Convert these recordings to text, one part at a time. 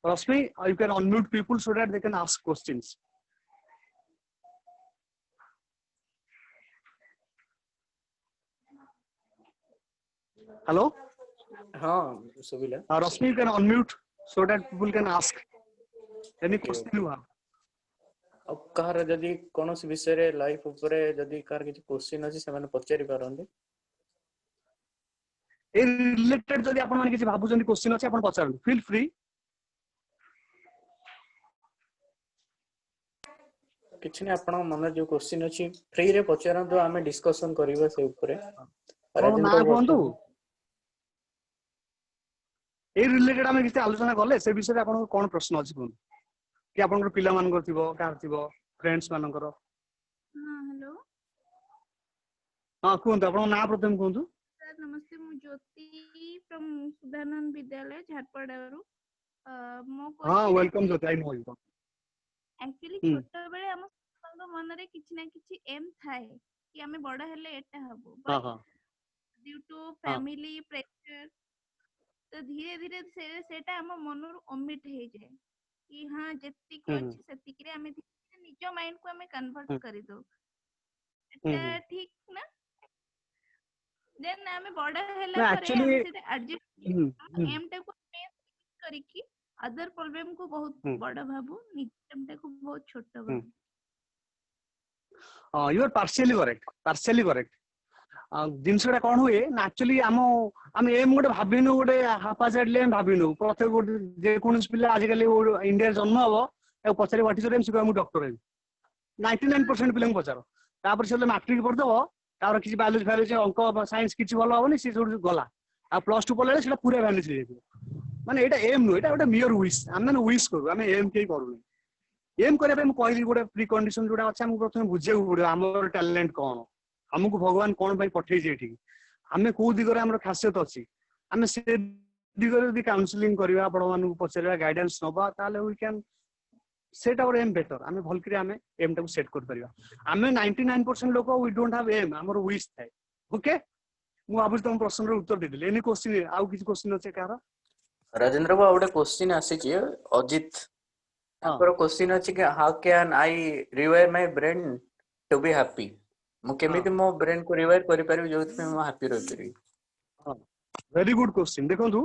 Rashmi, you can unmute people so that they can ask questions. Hello? Rashmi, you can unmute so that people can ask any question you have. कहार जदि कौन विषय रे life ऊपर जदि car किछि question अछि से माने पचारि पारंदे ए रिलेटेड जदि आपण माने किछि भाबुचंदी क्वेश्चन अछि आपण पचारन फील फ्री किछि ने आपण मन जो क्वेश्चन अछि फ्री रे पचारन तो हमें डिस्कशन करबा से ऊपर कोन ना कोंतु ए रिलेटेड हमें किछि आलोचना करले से विषय रे आपण कोन प्रश्न अछि कोन कि आपण पिला मान करथिबो कार थिबो फ्रेंड्स मानकर हां हेलो हां कोन आपण ना प्रथम कोंतु सर नमस्ते मु ज्योति फ्रॉम सुधानंद विद्यालय झारपड़ारू मो हां welcome Jyoti I know you actually छोटा बेले हम संग मन रे किछि ना किछि एम थाए कि हमें बड़ा हेले एटा हबो हां हां ड्यू टू फैमिली प्रेशर तो धीरे धीरे सेटा हम मन रो ओमिट हे जाय कि हां जत्ति को अछि सेति के हमें निज माइंड को हमें कन्वर्ट करि दो एटा ठीक ना देन हमें बड़ा हेला परे हमें से एडजस्ट एम टा को करी कि अदर प्रॉब्लम को बहुत बड़ा भाबू निज एम टा को बहुत छोटा भाबू यू आर पार्शियली करेक्ट जिनसटा कोन हुए ना एक्चुअली हम एम गोटे भाबिनु गोटे हापाजाडली हम भाबिनु प्रत्येक गोटे जे कोनस पिला आज काली इंडिया जन्म हबो ए पछरे व्हाट इज योर एम सिको हम डॉक्टर है 99% पिला पचारो तापर से मैट्रिक पढ़ दबो तापर किछि बायोलॉजी अंक साइंस किछि भलो होबनी से जोड गला आ प्लस 2 पढले सेटा पूरा वैल्यू से माने एटा एम नो एटा गोटे मियर विश हम माने विश करू हम एम के करू एम करे हम कहली गोटे प्री कंडीशन जोडा अच्छा हम प्रथम बुझे पड़ो हमर टैलेंट कोन हमको भगवान कोन भाई पठै जे एठी हमें को दिगरे हमर खासियत अछि हमें से दिगरे भी काउंसलिंग करबा बड़ मानु पचरबा गाइडेंस नबा ताले we can set our aim better हमें भल करी हमें एम टा को सेट कर परिबा हमें 99% लोक वी डोंट हैव एम हमर विश थाए ओके मु आबु तुम प्रश्न रो उत्तर दे दिले एनी क्वेश्चन आउ किछ क्वेश्चन अछि कार राजेंद्र बाबू गोटे क्वेश्चन आसी छी अजित आपरो क्वेश्चन अछि कि how can I rewire my brain to be happy मु केमिति मो ब्रेन को रिवायर करि परिबि जोथि मु हैप्पी रहि परिबि वेरी गुड क्वेश्चन देखो तू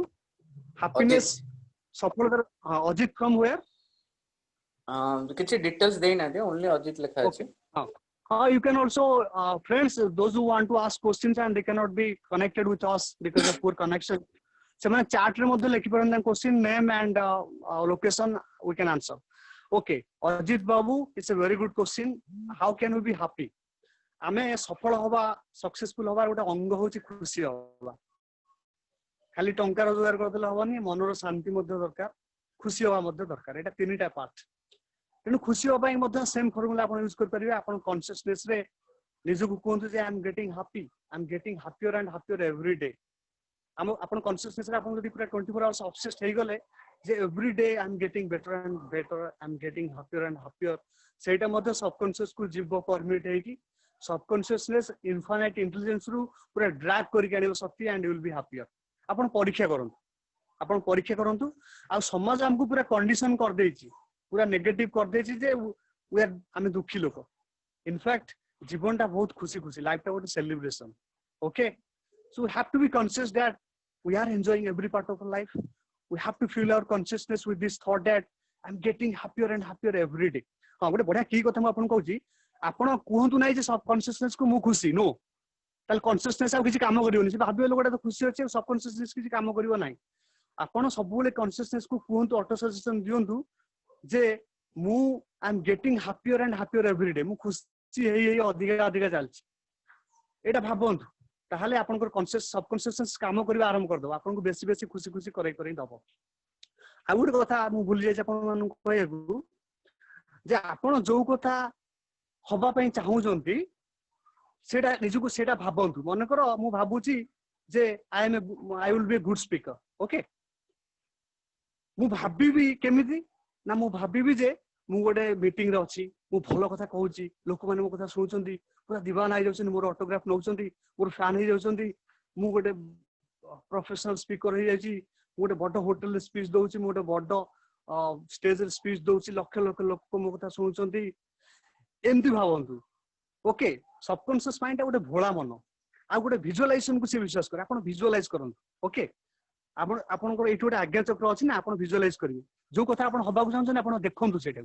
हैप्पीनेस सफलता अजित फ्रॉम वेयर किछि डिटेल्स देई ना दे ओनली अजित लिखा अछि you can also friends those who want to ask questions and they cannot be connected with us because of poor connection semana chat re modhe lekhi paranda question name and location we can answer okay Ajit babu it's a very good question how can we be happy ame सफल होबा successful होबा गोटे अंग होची खुशी होबा खाली टंका रोजगार करदेले होबनी मनर शांति मध्ये दरकार खुशी होबा मध्ये दरकार एटा तीनटा पार्ट तेनु खुशी होबा मध्ये सेम फार्मूला आपण यूज कर परिबे आपण कॉन्शियसनेस रे निजु को कोंतु जे I am getting happier and happier every day आपण कॉन्शियसनेस रे आपण जदी पूरा 24 आवर्स ऑब्सेस्ड हे गले जे every day I am getting better and better I am getting happier and happier सेटा मध्ये सबकॉन्शियस को जीव परमिट हे कि सबकॉन्शियसनेस इनफाइनाइट इंटेलिजेंस रु पूरा ड्रैग करि आनिबो शक्ति and you will be happier आपण परीक्षा करंतु आ समाज हमकु पूरा कंडीशन कर देछि पूरा नेगेटिव कर देछि जे वी आर हमें दुखी लोक इनफैक्ट जीवनटा बहुत खुशी खुशी लाइफ टा गोटे celebration okay so we have to be conscious that we are enjoying every part of our life we have to feel our consciousness with this thought that I am getting happier and happier every day हां गोटे बढ़िया की कथा म आपन कहूची आपण कहंतु नै जे सब कॉन्शियसनेस को मु खुशी नो ताल कॉन्शियसनेस आ किछि काम करियोनी से भाबियो लोकटा तो खुशी अछि सब कॉन्शियसनेस किछि काम करियो नै आपण सब बेले कॉन्शियसनेस को कहंतु ऑटो सजेशन दियंतु जे मु आई am getting happier and happier every day मु खुशी हेई अधिका अधिका चलछि एटा भाबंतु ताहाले आपनकर कॉन्शियस सबकॉन्शियस काम करबा आरंभ कर दो आपन को बेसी बेसी खुशी खुशी करै करै दबो आ गुड कथा मु भूल जाय आपन मानु कहयगु जे आपन जो कथा होबा पई चाहू जंती सेटा निजुको सेटा भाबंतु मन कर मु भाबुची जे I will be a good speaker okay मु भाबीबी केमिति ना मु भाबीबी जे मु गोटे मीटिंग रे अछि मु भलो कथा कहूची लोक माने मो कथा सुनउचंती पूरा दीवाना आइ जाउछन मोर ऑटोग्राफ नउचंती मोर फैन हे जाउछंती मु गोटे प्रोफेशनल स्पीकर हे जाइची गोटे बड़ होटल स्पीच दउची गोटे बड़ स्टेज रे स्पीच दउची लक्ष लक्ष लोक मो कथा सुनुचंती एमती भावंतु ओके सबकॉन्शियस माइंड गोटे भोला मन आ गोटे विजुअलाइजेशन को से विश्वास करे आपण विजुअलाइज करंतु ओके आपण आपनकर एठी गोटे आज्ञा चक्र अछि ना आपण विजुअलाइज करिवे जो कथा आपण हबा को चाहछन आपण देखंतु सेटा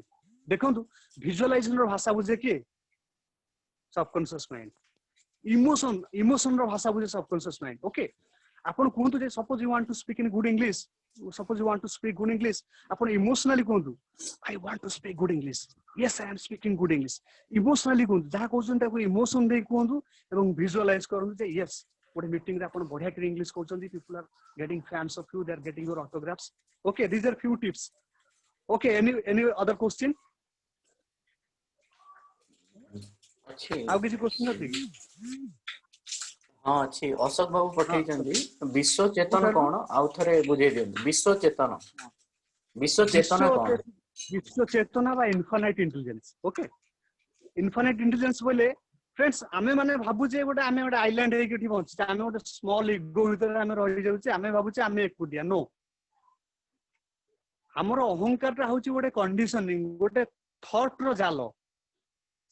देखंतु विजुअलाइजेशन रो भाषा बुझे के सबकॉन्शियस माइंड इमोशन रो भाषा बुझे सबकॉन्शियस माइंड ओके आपण कहंतु जे suppose you want to speak in good English suppose you want to speak good English upon emotionally कहंतु I want to speak good English yes I am speaking good English emotionally कहंतु जहा कहउछन ताको emotion दे कहंतु एवं visualise करंतु जे yes गोटे meeting रे आपण बढ़िया के English कहउछन people are getting fans of you they are getting your autographs okay these are few tips okay any other question अच्छी आउ किसी क्वेश्चन अछि हाँ अच्छी अशोक बाबू पठेइछन्ती विश्व चेतन कोन आउ थरे बुझे दियौ विश्व चेतना कोन विश्व चेतना बा infinite intelligence okay infinite intelligence बोले फ्रेंड्स आमे माने भाबु जे गोटे आमे गोटे आइलैंड हे किठी पहुंच आमे गोटे स्मॉल इगो भीतर आमे रहि जाउचे आमे भाबु जे आमे एकुटिया नो हमर अहंकार रा होची गोटे कंडीशनिंग गोटे थॉट रो जालो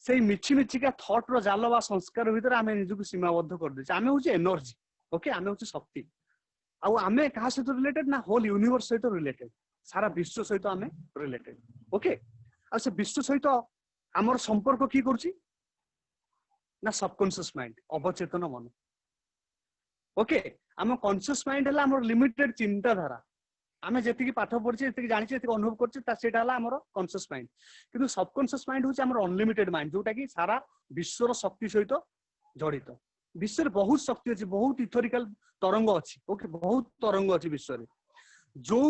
से मिछि मिछि का थॉट रो जालो बा संस्कार भीतर आमे निजु सीमाबद्ध कर देछ आमे होची एनर्जी ओके आमे होची शक्ति आ आमे कहा से रिलेटेड ना होल यूनिवर्स से रिलेटेड सारा विश्व सहित आमे रिलेटेड ओके आ से विश्व सहित हमर संपर्क की करछि ना सबकॉन्शियस माइंड अवचेतन मन ओके हम कॉन्शियस माइंड हला हमर लिमिटेड चिंता धारा आमे जेतिकी पाठ पढछि जेतिकी जानि जेतिकी अनुभव करछि ता सेटा हला हमर कॉन्शियस माइंड किंतु सबकॉन्शियस माइंड होछि हमर अनलिमिटेड माइंड जोटा की सारा विश्वर शक्ति सहित जड़ित विश्व रे बहुत शक्ति अछि बहुत इथोरिकल तरंग अछि ओके बहुत तरंग अछि विश्व रे जो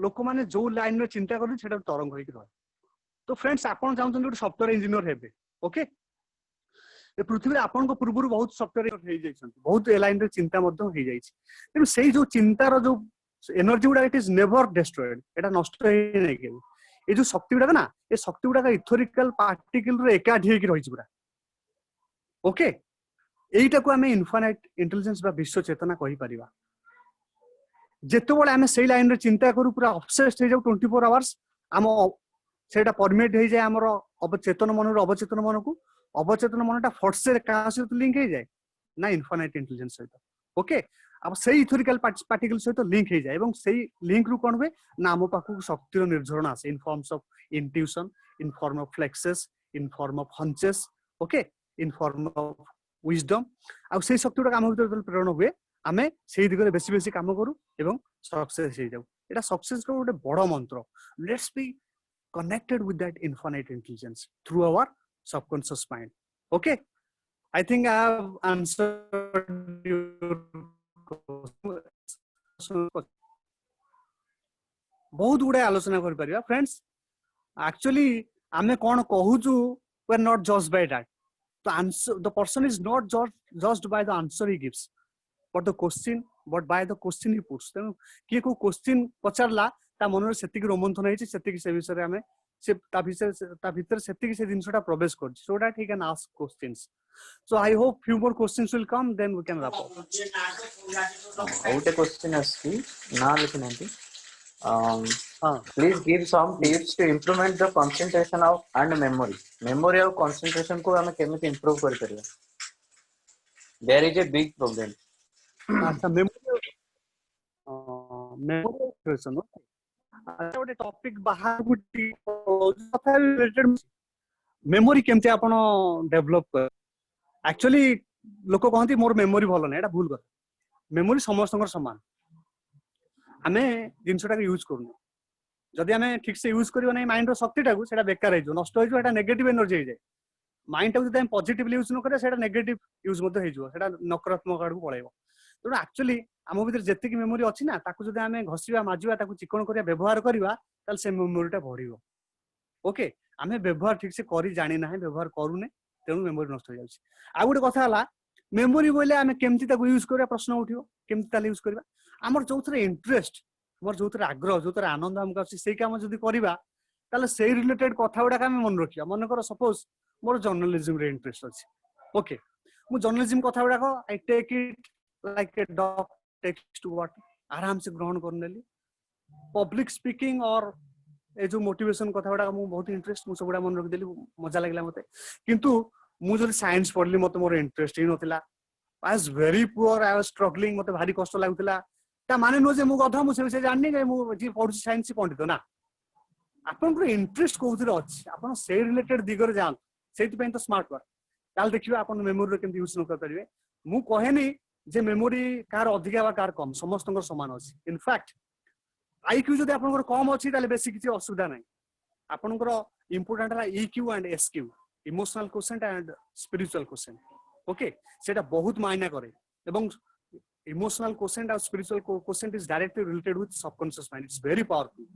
लोक माने जो लाइन रे चिंता करन सेटा तरंग होई रह तो फ्रेंड्स आपण चाहउछन कि सॉफ्टवेयर इंजीनियर हेबे ओके ए पृथ्वी रे आपण को पूर्व बहुत सॉफ्टवेयर हे जाइछन बहुत ए लाइन रे चिंता मध्य हे जाइछि किंतु सेही जो चिंतार जो एनर्जी गुडा इट इज नेवर डिस्ट्रॉयड एटा नष्ट हे नै के ए जो शक्ति गुडा ना ए शक्ति गुडा इथोरिकल पार्टिकल रे एकाठी हे कि रहिछि पुरा ओके एटा को हमें इनफाइनाइट इंटेलिजेंस बा विश्व चेतना कहि परिबा जेतो बळे हमें सेही लाइन रे चिंता करू पूरा ऑब्सेस्ड हे जाऊ 24 आवर्स हम सेटा परमिट हे जाय हमर अवचेतन मन रो अवचेतन मनटा फट से का से लिंक हे जाय ना इनफाइनाइट इंटेलिजेंस सहित ओके अब सेही इथोरिकल पार्टिकल सहित लिंक हे जाय एवं सेही लिंक रु कोन होय ना हम पाखु शक्ति रो निर्झरण आसे in forms of intuition in form of flashes in form of hunches okay in form of wisdom आ सेही शक्ति रो काम भीतर प्रेरणा हुए आमे सेही दिगरे बेसी बेसी काम करू एवं सक्सेस हे जाऊ एटा सक्सेस रो गोटे बड़ मंत्र let's be connected with that infinite intelligence through our subconscious mind okay I think I have answered your question बहुत गुडे आलोचना कर परिबा फ्रेंड्स एक्चुअली आमे कोन कहूचु we are not judged by that the answer the person is not judged by the answer he gives but by the question he puts तेनु के को question पचारला ता मनरे सेतिक रोमंथन हेछि सेतिक से विषय रे हमें से ता भीतर सेतिक से जिनसटा प्रवेश कर so that he can ask questions so I hope few more questions will come then we can wrap up आउटे क्वेश्चन आसी ना लिखनंती please give some tips to implement the concentration of and memory of concentration को हमें केमिति improve कर करिया there is a big problem अच्छा memory question गोटे टॉपिक बाहर गुटी कथा रिलेटेड मेमोरी केमते आपण डेवलप कर एक्चुअली लोक कहंती मोर मेमोरी भलो नै एटा भूल कर मेमोरी समस्तंकर समान हमें जिनसटा के यूज करनु जदि हमें ठीक से यूज करियो नै माइंड रो शक्तिटा को सेटा बेकार हे जो नष्ट हे जो एटा नेगेटिव एनर्जी हे जाय माइंड टा जदि हम पॉजिटिवली यूज न करे सेटा नेगेटिव यूज मते हे जो सेटा नकारात्मक आड़ को पळेबो तो एक्चुअली आम भीतर जेतिक मेमोरी अछि ना ताकू जदि हमें घसिबा माजिबा ताकू चिकन करिया व्यवहार करिबा ताल से मेमोरीटा बढ़िबो ओके हमें व्यवहार ठीक से करी जानि नाही व्यवहार करूने तेनु मेमोरी नष्ट हो जाउछि आ गुटे कथा हला मेमोरी बोले हमें केमति ताकू यूज करिया प्रश्न उठियो केमति ताले यूज करिबा हमर जोथरे इंटरेस्ट हमर जोथरे आग्रह जोथरे आनंद हमका अछि सेही काम जदि करिबा ताले सेही रिलेटेड कथा गुडा हम मन रखिया मन कर सपोज मोर जर्नलिज्म रे इंटरेस्ट अछि ओके मु जर्नलिज्म कथा गुडा I take it like a dog takes to water आराम से ग्रहण करनेली पब्लिक स्पीकिंग और ए जो मोटिवेशन कथा गुड़ा मु बहुत इंटरेस्ट मु सबुड़ा मन रखिदेली मजा लागला मते किंतु मु जो साइंस पढ़ली मते मोर इंटरेस्ट ही नथिला I was very poor I was struggling मते भारी कष्ट लागुतिला ता माने नो जे मु गधा मु से जाननी जे मु जे पढ़ु साइंस पंडित ना आपन को इंटरेस्ट कोउथिरे अछि आपन से रिलेटेड दिगरे जान सेति पय तो स्मार्ट वर्क ताल देखिबा आपन मेमोरी केमति यूज न कर परिबे मु कहेनी जे मेमोरी कार अधिका बा कार कम समस्त समान अछि इनफैक्ट आईक्यू जदि आपन कम अछि ताले बेसी किछि असुविधा नै आपन इंपोर्टेंट है EQ and SQ emotional quotient and spiritual quotient okay सेटा बहुत मायना करे एवं इमोशनल क्वोशेंट और spiritual quotient is directly related with subconscious mind it's very powerful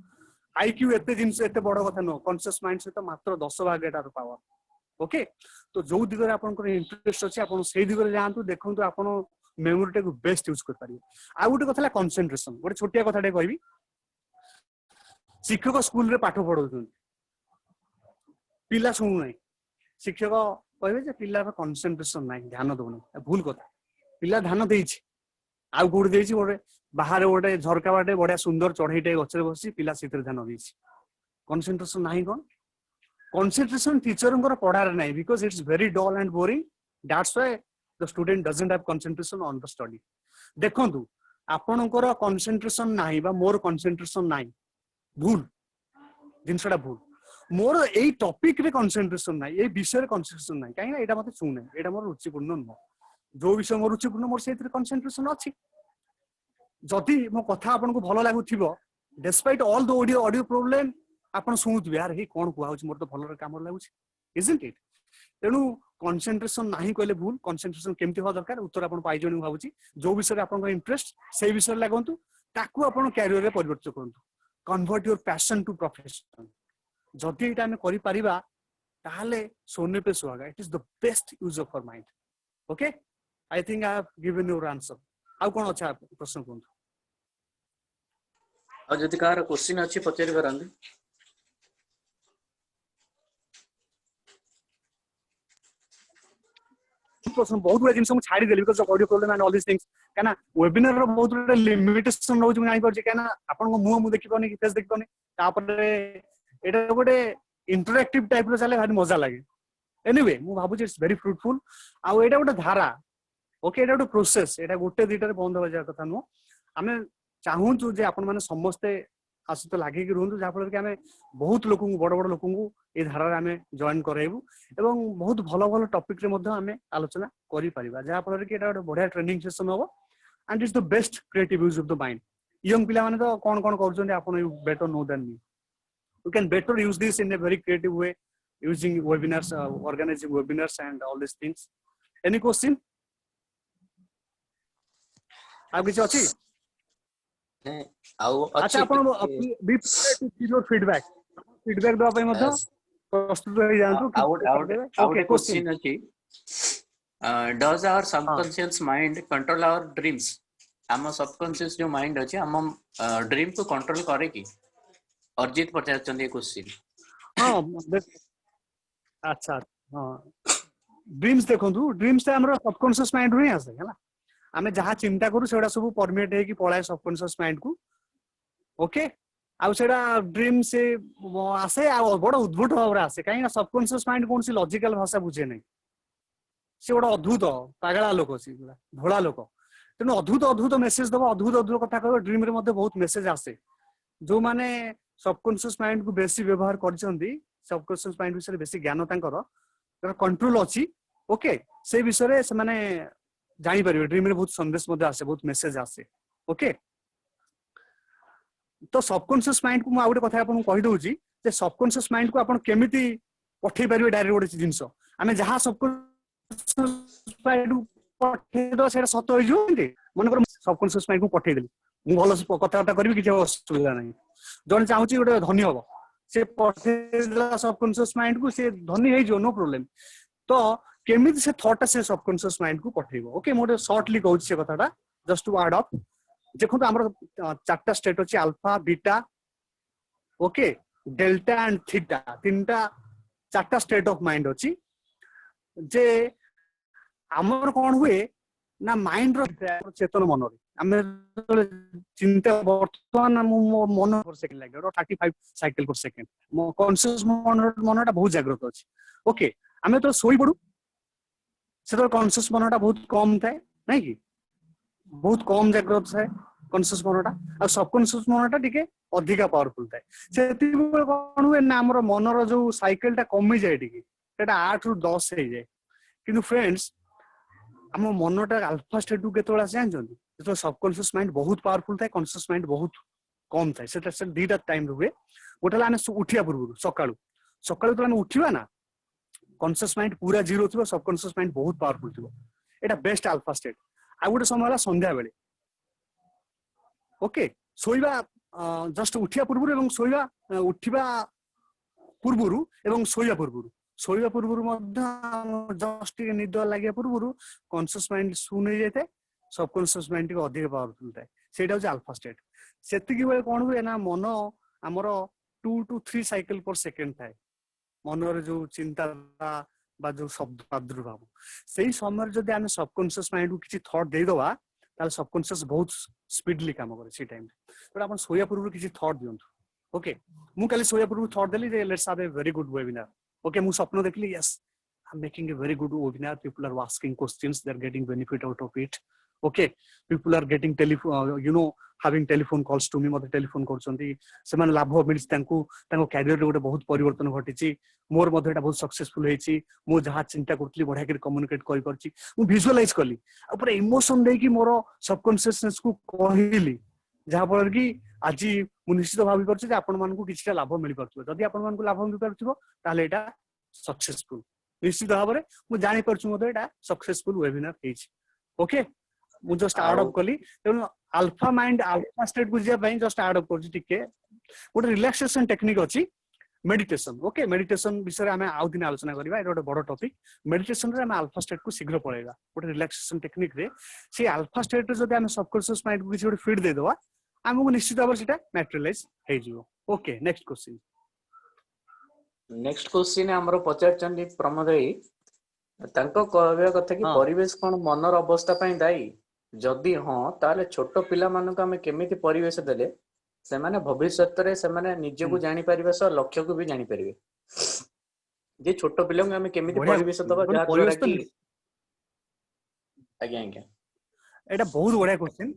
IQ एते जिंस एते बड़ कथा न कॉन्शियस माइंड से तो मात्र 10 भाग एटार पावर ओके तो जो दिगरे आपन इंटरेस्ट अछि आपन सेही दिगरे जानतु देखंतु आपन मेमोरी को बेस्ट यूज कर पारिबे आ गुटे कथला कंसंट्रेशन गोटे छोटिया कथाटे कहबी शिक्षक स्कूल रे पाठ पढौछन पिला सुनु नै शिक्षक कहबे जे पिलार कंसंट्रेशन नै ध्यान दउनै भूल कथा पिला ध्यान देइछि आ गुड देइछि गोटे बाहर गोटे झरका बाटे बढिया सुंदर चढ़ईटे गछरे बसी पिला सितर ध्यान देइछि कंसंट्रेशन नाही कोन कंसंट्रेशन टीचरंकर पढार नै because it's very dull and boring that's why the student doesn't have concentration on the study देखंतु आपनकर कंसंट्रेशन नाही बा मोर कंसंट्रेशन नाही भूल जिनसटा भूल मोर एई टॉपिक रे कंसंट्रेशन नाही ए विषय रे कंसंट्रेशन नाही काहे ना एटा मते सुने एटा मोर रुचिपूर्ण न जो विषय मोर रुचिपूर्ण मोर सेतिर कंसंट्रेशन अछि जदि मो कथा आपन को भलो लागुथिबो despite all the audio problem आपन सुनुथबे यार हे कोन कुआ होछि मोर तो भलो रे काम लागुछि इजंट इट तेनु कंसंट्रेशन नाही कहले भूल कंसंट्रेशन केमति हो दरकार उत्तर आपन पाइ जणी भाबुछि जो विषय आपन को इंटरेस्ट सेही विषय लागंतु ताकू आपन कैरियर रे परिवर्तन करंतु convert your passion to profession जदि एटा हम करि परिबा ताहाले सोने पे सुहागा it is the best use of our mind okay I think I have given your answer आ कोन अच्छा प्रश्न कोंतु और जदि कार क्वेश्चन अछि पचारि परंदी प्रश्न बहुत बड़ा जिनस छाड़ी देली because of audio problem and all this things काना वेबिनार रो बहुत बड़ा लिमिटेशन रहउछ मैं जानि परछि काना आपन को मुंह देखि पानी कि फेस देखि पानी तापरे एटा गोटे इंटरैक्टिव टाइप रो चले भारी मजा लागे एनीवे मु भाबु इट्स वेरी फ्रूटफुल आ एटा गोटे धारा ओके एटा गोटे प्रोसेस एटा गोटे दुटा रे बंद हो जाय कथा न हमें चाहूं जे आपन माने समस्त आसत लागे कि रहंतु जा फल कि हमें बहुत लोक बड़ बड़ लोक ए धारा रे हमें जॉइन कराइबु एवं बहुत भलो भलो टॉपिक रे मध्ये हमें आलोचना करि परिबा जा फल कि एटा गोटे बढ़िया ट्रेनिंग सेशन होबो and it's the best creative use of the mind young पिला माने तो कोन कोन करछन आपन you better know than me you can better use this in a very creative way using webinars organizing webinars and all these things any question आगे किछ अछि ने आउ अच्छा अपन बी टू गिव योर फीडबैक दवा पय मध प्रस्तुत हो जानतु ओके क्वेश्चन अछि does our subconscious mind control our dreams हम सबकॉन्शियस जो माइंड अछि हम ड्रीम को कंट्रोल करे की अर्जित पचारचंद ये क्वेश्चन हां अच्छा हां ड्रीम्स देखंतु ड्रीम्स ते हमर सबकॉन्शियस माइंड रे आसे हला हमें जहां चिंता करू सेडा सब परमिट है कि पळाय सबकॉन्शियस माइंड को ओके आ सेडा ड्रीम से आसे आ बड़ उद्भूत भाव आसे काहे ना सबकॉन्शियस माइंड कोन सी लॉजिकल भाषा बुझे नै से बड़ अद्भुत पागला लोक अछि भोला लोक तेनु अद्भुत अद्भुत मेसेज दबो अद्भुत अद्भुत कथा कहबो ड्रीम रे मध्ये बहुत मेसेज आसे जो माने सबकॉन्शियस माइंड को बेसी व्यवहार करछंती सबकॉन्शियस माइंड विषय बेसी ज्ञान तांकर कंट्रोल अछि ओके से विषय रे से माने जानि परिबे ड्रीम रे बहुत संदेश मध्ये आसे बहुत मेसेज आसे ओके तो सबकॉन्शियस माइंड को आ गोटे कथा आपन कहि दउची जे सबकॉन्शियस माइंड को आपन केमिति पठै परिबे डायरेक्ट गोटे जिंसो आमे जहां सबकॉन्शियस माइंड को पठै दो सेटा सत होई जोंती मन कर सबकॉन्शियस माइंड को पठै देली मु भलो कथा करबी कि असुविधा नहीं जन चाहूची गोटे धनी हम से पठेला सबकॉन्शियस माइंड को से धनी है जो नो प्रॉब्लम तो केमिति से थॉट से सबकॉन्शियस माइंड को पठेबो ओके मोटे शॉर्टली कहूची से कथाटा जस्ट टू ऐड अप देखो तो हमर चारटा स्टेट अछि alpha beta okay delta and theta तीनटा चारटा स्टेट ऑफ माइंड अछि जे हमर कोन हुए ना माइंड रो चेतन मन रे आमे चिंता वर्तमान मो मन पर सेकंड लागे 35 साइकिल पर सेकंड मो कॉन्शियस मनटा बहुत जागृत अछि ओके आमे तो सोई पडू से तो कॉन्शियस मनटा बहुत कम थाए नै कि बहुत कम जागृत थाए कॉन्शियस मनटा आ सबकॉन्शियस मनटा टिके अधिका पावरफुल थाए सेति कोन हुए ना हमर मनर जो साइकिल टा कमी जाय टिके सेटा 8 रु 10 हे जाय किंतु फ्रेंड्स हम मनटा अल्फा स्टेट को केतोला जानछन तो सबकॉन्शियस माइंड बहुत पावरफुल थाए कॉन्शियस माइंड बहुत कम थाए सेटा से दीटा टाइम रुए गोटेला आने उठिया पूर्व सकाळू सकाळू तो आने उठिबा ना कॉन्शियस माइंड पूरा जीरो थिबो सबकॉन्शियस माइंड बहुत पावरफुल थिबो एटा बेस्ट अल्फा स्टेट आ गोटे समय होला संध्या बेले ओके सोइबा जस्ट उठिया पूर्व एवं सोइबा उठिबा पूर्वरु एवं सोइबा पूर्वरु मध्य जस्ट निद लागिया पूर्वरु कॉन्शियस माइंड सुन हे जाते सबकॉन्शियस माइंड के अधिक पावरफुल थाए सेटा होची अल्फा स्टेट सेतिकी बेले कोन हुए ना मन हमर 2 to 3 साइकिल पर सेकंड थाए मनर जो चिंता बा जो शब्द प्रादुर्भाव सेही समय जदि आमे सबकॉन्शियस माइंड को किछि थॉट दे दवा ताले सबकॉन्शियस बहुत स्पीडली काम करे सी टाइम तो अपन सोया पूर्व किछि थॉट दियंतु ओके मु काली सोया पूर्व थॉट देली जे let's have a very good webinar okay मु सपनो देखली yes I am making a very good webinar people are asking questions they are getting benefit out of it okay people are getting telephone you know having telephone calls to me मते telephone करछंती से मान लाभ मिलछ तांकू तांको career रे गोटे बहुत परिवर्तन घटिछि मोर मध्ये एटा बहुत सक्सेसफुल हेछि मो जहा चिंता करतली बढ़िया के कम्युनिकेट करि परछि मु विजुअलाइज करली ऊपर इमोशन दे कि मोर सबकॉन्शियसनेस को कहली जहा पर कि आज मु निश्चित भाबी परछि जे आपण मानकू किछटा लाभ मिलि परथिबो जदि आपण मानकू लाभ मिलि परथिबो ताले एटा सक्सेसफुल निश्चित भाबरे मु जानि परछु मते एटा सक्सेसफुल वेबिनार हेछि ओके मु जस्ट ऐड अप कली तेनु अल्फा माइंड अल्फा स्टेट को जिया पई जस्ट ऐड अप करछि टिके गोटे रिलैक्सेशन टेक्निक अछि मेडिटेशन ओके मेडिटेशन विषय आमे आउ दिन आलोचना करबा एटा गोटे बड़ टॉपिक मेडिटेशन रे आमे अल्फा स्टेट को शीघ्र पळेगा गोटे रिलैक्सेशन टेक्निक रे से अल्फा स्टेट रे जदि आमे सबकॉन्शियस माइंड को किछि गोटे फीड दे देबा आमको निश्चित भाव सेटा मैटेरियलाइज हे जिवो ओके नेक्स्ट क्वेश्चन हमरो पचारचंदी प्रमोदई तांको कहबा कथा कि परिवेश कोन मनर अवस्था पई दाई जदि हां ताले छोट पिला मानको हमें केमिति परिवेश देले से माने भविष्यत रे से माने निजे को जानि परिबे स लक्ष्य को भी जानि परिबे जे छोट पिला को हमें केमिति परिवेश दबा जा द्वारा कि आज्ञा आज्ञा एटा बहुत बढ़िया क्वेश्चन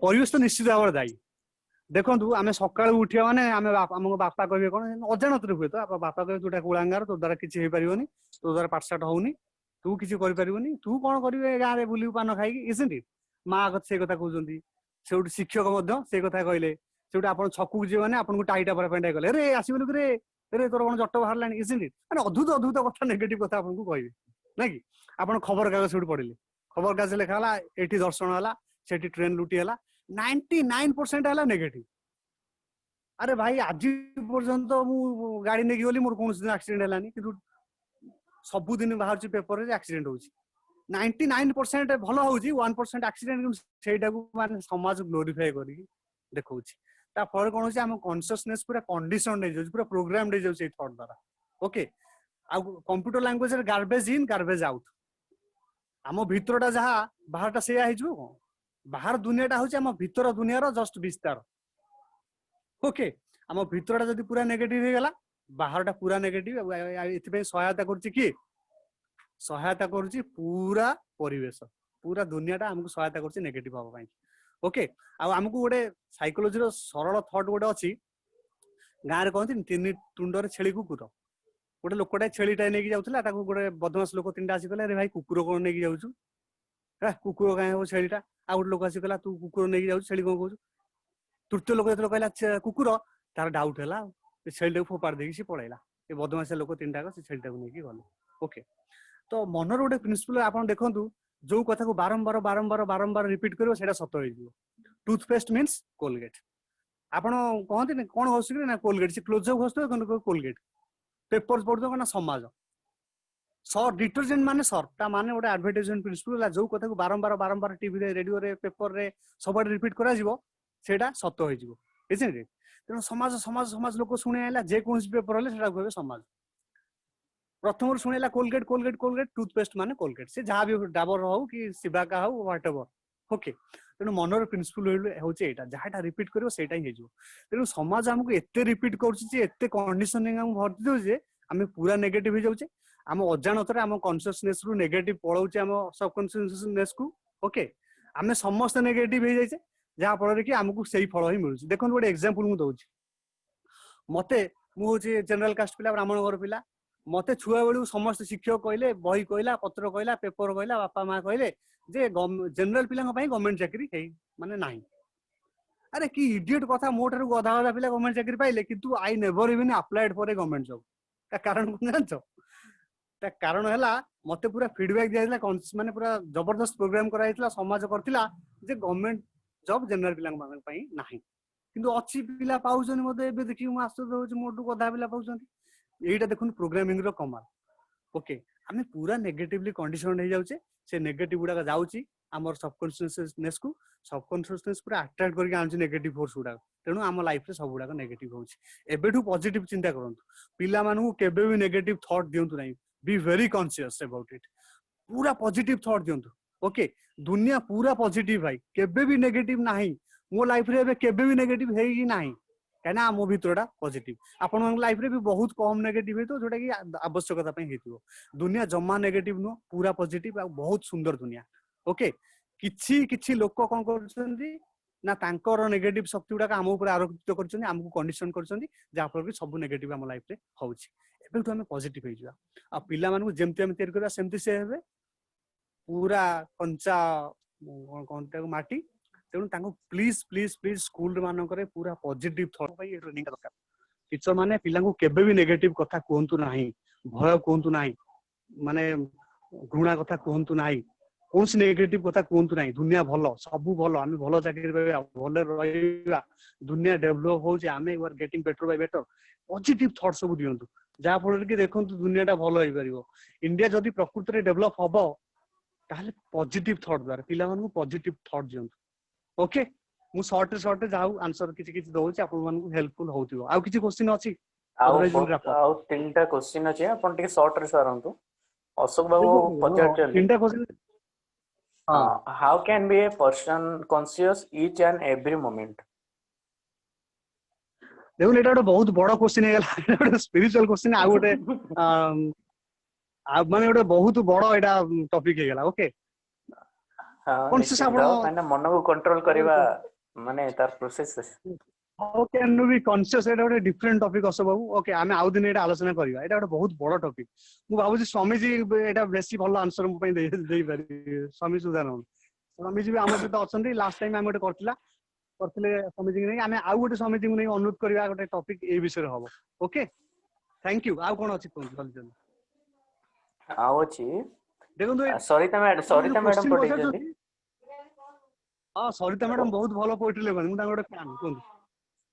परिवेश तो निश्चित भाव दाई देखो आम सकाल उठिया माने आम बापा कहे कौन अजाणत हुए तो बापा कहे तूटा कुलांगार तो द्वारा किसी हो पारिबनी तो द्वारा पाठशाठ होनी तू किसी कर पारिबनी तू कौन करिवे गाँव में बुलिबू पान खाई इजंट इट माँ से कथा कहते से शिक्षक से कथा कहले से आप छकू जी मैंने आपको टाइटा पर पेंटा कले रे आसबू रे रे तोर कौन जट बाहर इजंट इट मैंने अद्भुत अद्भुत कथा नेगेटिव कथा आपको कहबे ना कि आप खबर कागज से पढ़ले खबर कागज लिखा ये दर्शन है से ट्रेन लुटी है 99% है नेगेटिव अरे भाई आज पर्यंत मु गाड़ी नहीं गली मोर कौन दिन एक्सीडेंट है कि सबुदिन बाहर पेपर रे एक्सीडेंट होची 99% भल होची 1% एक्सीडेंट सेटा को माने समाज ग्लोरीफाई करी देखौची ता फल कोन होची हम कॉन्शियसनेस पूरा कंडीशन नै जोची पूरा प्रोग्राम नै जोची थॉट द्वारा ओके आ कंप्यूटर लैंग्वेज रे गार्बेज इन गार्बेज आउट हम भीतरटा जहा बाहरटा सेया हे जो कोन बाहर दुनियाटा होची हम भीतर दुनिया रो जस्ट विस्तार ओके हम भीतरटा जदी पूरा नेगेटिव हे गला बाहरटा पूरा नेगेटिव एथि पे सहायता करछि कि सहायता करछि पूरा परिवेश पूरा दुनियाटा हमको सहायता करछि नेगेटिव हबा पई ओके आ हमको गोटे साइकोलॉजी रो सरल थॉट गोटे अछि गां रे कहथि तीन टुंडर छेली कुकुर गोटे लोकटा छेलीटा नेकी जाउथला ताको गोटे बदमाश लोक तीनटा आसी कहले रे भाई कुकुर कोन नेकी जाउछु कुकुर काहे हो छेलीटा आ गोटे लोक आसी कहला तू कुकुर नेकी जाउछु छेली कोन कहू तृतीय लोक जो कहला कुकुर तार डाउट है छेली फोपाड़ देकी सी पड़ेगा ये बदमाश लोक तीन टाक से छेली नहीं गले ओके तो मनर गोटे प्रिंसिपल आप देखो जो कथा को बारंबार बारंबार बारंबार रिपीट कर सत हो टूथपेस्ट मीन्स कोलगेट आपड़ कहते कौन घस ना कोलगेट से क्लोज घस कोलगेट पेपर पढ़ो ना समाज सर्फ डिटर्जेंट माने सर्फ माने गोटे एडवर्टाइजमेंट प्रिंसिपल जो कथा को बारंबार बारंबार टीवी रे रेडियो रे पेपर रे सब रिपीट करा सेटा सत हो तेणु समाज समाज समाज लोक शुणे जे कौन पेपर हेल्ले से समाज प्रथम शुणेला कोलगेट कोलगेट कोलगेट टूथपेस्ट माने कोलगेट से जहाँ भी डाबर हो कि सिबाका हो व्हाट एवर ओके तेणु मनर प्रिंसिपल होचे एटा जहाँटा रिपीट करिवो सेटा ही हेजो तेणु समाज हमको एते रिपीट करूची जे एते कंडीशनिंग हम भर दियो जे आमे पूरा नेगेटिव हो जाउचे आम अजाणतरे आम कॉन्शियसनेस रु नेगेटिव पळौचे आम सबकॉन्शियसनेस को ओके आमे समस्त नेगेटिव हो जाइछे जहाँ फल कि आमको सही फल ही मिलुची देखो गोटे एग्जांपल मु दउची मते मु होची जनरल कास्ट पिला ब्राह्मण घर पिला मते छुआ बेलू समस्त शिक्षक कहले बही कहला पत्र कहला पेपर कहला बापा माँ कहले जे जनरल पिला गवर्नमेंट चाकरी है माने नाही अरे कि इडियट कथा मो ठारू गधा गधा पिला गवर्नमेंट चाकरी पाइले किंतु I never even applied for a government job ता कारण कोन जानछो ता कारण हैला मते पूरा फीडबैक दियाइला माने पूरा जबरदस्त प्रोग्राम कराइतला समाज करथिला जे गवर्नमेंट जॉब जनरल पिला मान पई नाही किंतु अच्छी पिला पाउछन मते एबे देखि मु आश्चर्य होछि मोटू गधा पिला पाउछन एटा देखुन प्रोग्रामिंग रो कमाल ओके आमे पूरा नेगेटिवली कंडीशन हो जाउचे से नेगेटिव गुडा जाउची हमर सबकॉन्शियसनेस को सबकॉन्शियसनेस पूरा अट्रैक्ट करके आनछि नेगेटिव फोर्स गुडा तेनु हम लाइफ रे सब गुडा नेगेटिव होछि एबेठू पॉजिटिव चिंता करंतु पिला मानु केबे भी नेगेटिव थॉट दियंतु नाही be very conscious about it पूरा पॉजिटिव थॉट दियंतु ओके दुनिया पूरा पॉजिटिव भाई केबे भी नेगेटिव नाही मो लाइफ रे एबे केबे भी नेगेटिव हेई नाही कहना मो भितरटा पॉजिटिव आपन लाइफ रे भी बहुत कम नेगेटिव हेतो जोटा कि आवश्यकता पई हेतिबो दुनिया जम्मा नेगेटिव नो पूरा पॉजिटिव आ बहुत सुंदर दुनिया ओके किछि किछि लोक कोन करछन्ती ना तांकर नेगेटिव शक्ति गुडा हम ऊपर आरोपित करछन्ती हमको कंडीशन करछन्ती जा पर कि सब नेगेटिव हम लाइफ रे होउछि एबे तो हम पॉजिटिव हे जिवा आ पिला मानु जेमति हम तयार करबा सेमति से हेबे पूरा कंचा कोनटा माटी तेणु तांको प्लीज प्लीज प्लीज स्कूल मानकरे पूरा पॉजिटिव थॉट भाई ट्रेनिंग दरकार टीचर माने पिला को केबे भी नेगेटिव कथा कहंतु नाही भय कहंतु नाही माने घृणा कथा कहंतु नाही कोनस नेगेटिव कथा कहंतु नाही दुनिया भलो सब भलो आमे भलो चाकरी पाइबा भलो रहिबा दुनिया डेवलप होउचे आमे we are getting better by better positive thought सब दियंतु जा फल कि देखंतु दुनियाटा भलो होई परिबो इंडिया जदी प्रकृति रे डेवलप हबो ताले पॉजिटिव थॉट द्वारा पिला मानकु पॉजिटिव थॉट दियंतु ओके मु शॉर्ट जाऊ आंसर किछि किछि दोउची आपन मानकु हेल्पफुल होतिबो आ किछि क्वेश्चन अछि आउ तीनटा क्वेश्चन अछि अपन टिके शॉर्ट रे सरंतु अशोक बाबू पचारचन तीनटा question how can be a person conscious each and every moment देखो एटा बहुत बड़ क्वेश्चन हे गेला स्पिरिचुअल क्वेश्चन आ गोटे माने गोटे बहुत बड़ एटा टॉपिक हे गेला ओके कॉन्शियस आपण मन को कंट्रोल करबा माने तार process how can be conscious एटा गोटे डिफरेंट टॉपिक असो बाबू ओके आमे आउ दिन एटा आलोचना करबा एटा गोटे बहुत बड़ टॉपिक मु भाबु स्वामी जी एटा बेसी भलो आंसर मु पई देई पारि स्वामी सुदानंद स्वामी जी भी हमर सहित अछंती लास्ट टाइम हम गोटे करथिले स्वामी जी नै आमे आउ गोटे स्वामी जी नै अनुरोध करबा गोटे टॉपिक ए विषय रे हबो ओके थैंक यू आउ कोन अछि कोन जल्दी आउ अछि देखो सरिता मैडम पढिजंती हां सरिता मैडम बहुत भलो पोएट्री लेबन मु गोटे फैन कोन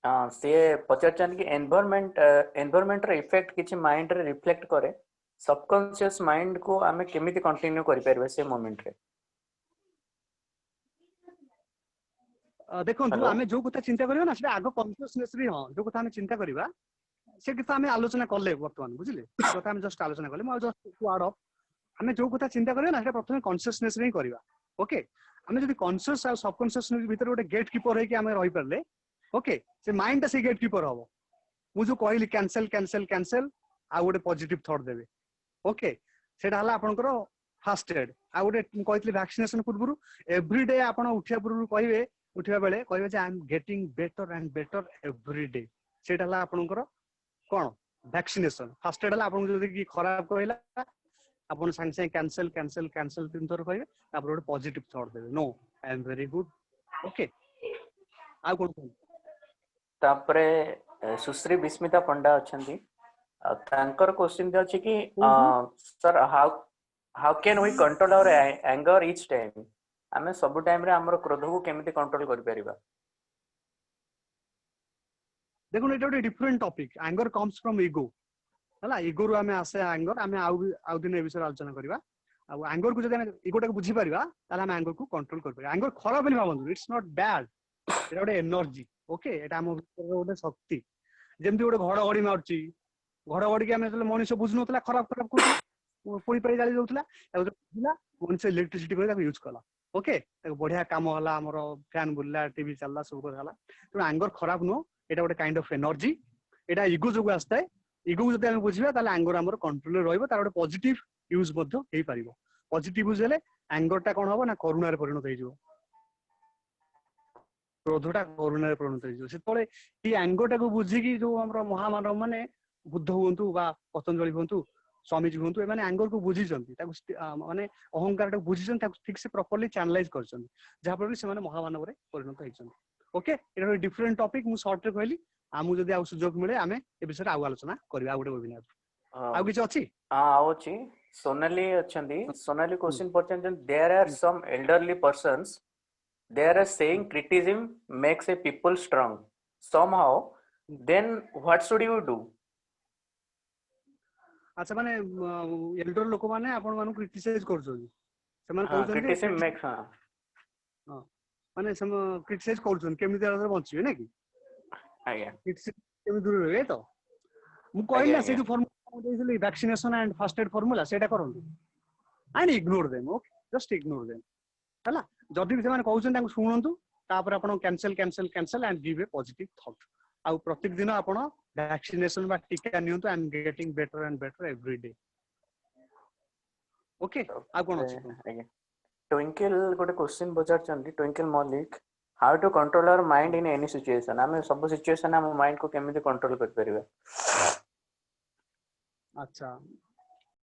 हां से पचारचन कि एनवायरनमेंट रे इफेक्ट किछि माइंड रे रिफ्लेक्ट करे सबकॉन्शियस माइंड को आमे केमिति कंटिन्यू करि परबे से मोमेंट रे देखो आमे जो कथा चिंता करियो ना से आगो कॉन्शियसनेस रे हां जो कथा आमे चिंता करिबा से कथा आमे आलोचना करले वर्तमान बुझिले कथा आमे जस्ट आलोचना करले म जस्ट वर्ड ऑफ आमे जो कथा चिंता करियो ना से प्रथमे कॉन्शियसनेस रे करिबा ओके आमे जदी कॉन्शियस आ सबकॉन्शियसनेस भीतर गोटे गेट कीपर है कि आमे रहि परले ओके से माइंड से गेट कीपर हबो मु जो कहली कैंसिल कैंसिल कैंसिल आ गोटे पॉजिटिव थॉट देबे ओके सेटा हला आपनकर फर्स्ट एड आ गोटे कहतली वैक्सीनेशन पूर्वरु एवरी डे आपण उठिया पूर्वरु कहिबे उठिया बेले कहबे जे I am getting better and better every day सेटा हला आपनकर कोन वैक्सीनेशन फर्स्ट एड हला आपण जदी की खराब कहला आपण संग संग कैंसिल कैंसिल कैंसिल तीन थर कहबे तापर गोटे पॉजिटिव थॉट देबे no I am very good okay आ कोन तापरे सुश्री विस्मिता पंडा अछंती तांकर क्वेश्चन दे अछि कि sir how can we control our anger each time आमे सब टाइम रे हमर क्रोध को केमिति कंट्रोल करि परिबा देखो एटा गोटे different topic anger comes from ego हला ईगो रु आमे आसे एंगर आमे आउ दिन ए विषय आलोचना करबा आ एंगर को जदि ईगोटा को बुझी परिबा ताला हम एंगर को कंट्रोल कर परिबा एंगर खराब नहीं भाबंतु इट्स नॉट बैड एटा गोटे एनर्जी ओके एटा हम भीतर गोटे शक्ति जेमति गोटे घड़घड़ी मारची ଘଡଘଡି ଆମେ ଯେତେବେଳେ ମଣିଷ ବୁଝୁନଥିଲା ଖରାପ ଖରାପ କରୁଥିଲା ପୋଡି ପାଡ଼ି ଜାଳି ଦଉଥିଲା ତାକୁ ବୁଝିଲା ମଣିଷ ଇଲେକ୍ଟ୍ରିସିଟି କରି ତାକୁ ୟୁଜ କଲା ଓକେ ତାକୁ ବଢିଆ କାମ ହେଲା ଆମର ଫ୍ୟାନ ବୁଲିଲା ଟିଭି ଚାଲିଲା ସବୁ କଥା ହେଲା ତେଣୁ ଆଙ୍ଗର ଖରାପ ନୁହଁ ଏଇଟା ଗୋଟେ କାଇଣ୍ଡ ଅଫ ଏନର୍ଜି ଏଇଟା ଇଗୋ ଯୋଗୁ ଆସିଥାଏ ଇଗୋ ଯଦି ଆମେ ବୁଝିବା ତାହେଲେ ଆଙ୍ଗର ଆମର କଣ୍ଟ୍ରୋଲରେ ରହିବ ତାର ଗୋଟେ ପଜିଟିଭ ୟୁଜ ମଧ୍ୟ ହେଇପାରିବ ପଜିଟିଭ ୟୁଜ ହେଲେ ଆଙ୍ଗର ଟା କଣ ହବ ନା କରୁଣାରେ ପରିଣତ ହେଇଯିବ କ୍ରୋଧଟା କରୁଣାରେ ପରିଣତ ହେଇଯିବ ସେତେବେଳେ ଏଇ ଆଙ୍ଗରଟାକୁ ବୁଝିକି ଯୋଉ ଆମର ମହାମାନବ ମାନେ ବୁଦ୍ଧ ହୁଅନ୍ତୁ ବା ପତଞ୍ଜଳି ହୁଅନ୍ତୁ ସ୍ୱାମୀଜୀ ହୁଅନ୍ତୁ ଏମାନେ ଆଙ୍ଗରକୁ ବୁଝିଛନ୍ତି ତାକୁ ମାନେ ଅହଙ୍କାରଟାକୁ ବୁଝିଛନ୍ତି ତାକୁ ଠିକ ସେ ପ୍ରପରଲି ଚ୍ୟାନେଲାଇଜ କରିଛନ୍ତି ଯାହାଫଳରେ ସେମାନେ ମହାମାନବରେ ପରିଣତ ହେଇଛନ୍ତି ଓକେ ଏଇଟା ଗୋଟେ ଡିଫରେଣ୍ଟ ଟପିକ ମୁଁ ସର୍ଟରେ କହିଲି ଆମକୁ ଯଦି ଆଉ ସୁଯୋଗ ମିଳେ ଆମେ ଏ ବିଷୟରେ ଆଉ ଆଲୋଚନା କରିବା ଆଉ ଗୋଟେ ୱେବିନାର ଆଉ କିଛି ଅଛି ଆଉ ଅଛି ସୋନାଲି ଅଛନ୍ତି ସୋନାଲି କ୍ୱେଶ୍ଚନ ପଚାରୁଛନ୍ତି there are some elderly persons they are saying criticism makes a people strong somehow then what should you do ଆଚ୍ଛା ମାନେ ଏଲ୍ଡର ଲୋକମାନେ ଆପଣ ମାନଙ୍କୁ କ୍ରିଟିସାଇଜ କରୁଛନ୍ତି ସେମାନେ କହୁଛନ୍ତି criticism makes ମାନେ କ୍ରିଟିସାଇଜ କରୁଛନ୍ତି କେମିତି ବଞ୍ଚିବେ ନା କି ଆଜ୍ଞା କେମିତି ଦୂର ରହିବେ ତ ମୁଁ କହିଲି ନା ସେଇ ଯୋଉ ଫର୍ମୁଲା ଦେଇଥିଲି vaccination and first aid formula ସେଇଟା କରନ୍ତୁ and ignore them okay just ignore them ହେଲା ଯଦି ବି ସେମାନେ କହୁଛନ୍ତି ତାଙ୍କୁ ଶୁଣନ୍ତୁ ତାପରେ ଆପଣ cancel cancel cancel and give a positive thought ଆଉ ପ୍ରତ୍ୟେକ ଦିନ ଆପଣ ଭ୍ୟାକ୍ସିନେସନ ବା ଟିକା ନିଅନ୍ତୁ I am getting better and better every day okay ଆଉ କଣ ଅଛି ଆଜ୍ଞା ଟ୍ୱିଙ୍କଲ ଗୋଟେ କ୍ୱେଶ୍ଚନ ପଚାରୁଛନ୍ତି Twinkle Mallick how to control our mind in any situation ଆମେ ସବୁ ସିଚୁଏସନ ଆମ ମାଇଣ୍ଡ କୁ କେମିତି କଣ୍ଟ୍ରୋଲ କରିପାରିବା ଆଚ୍ଛା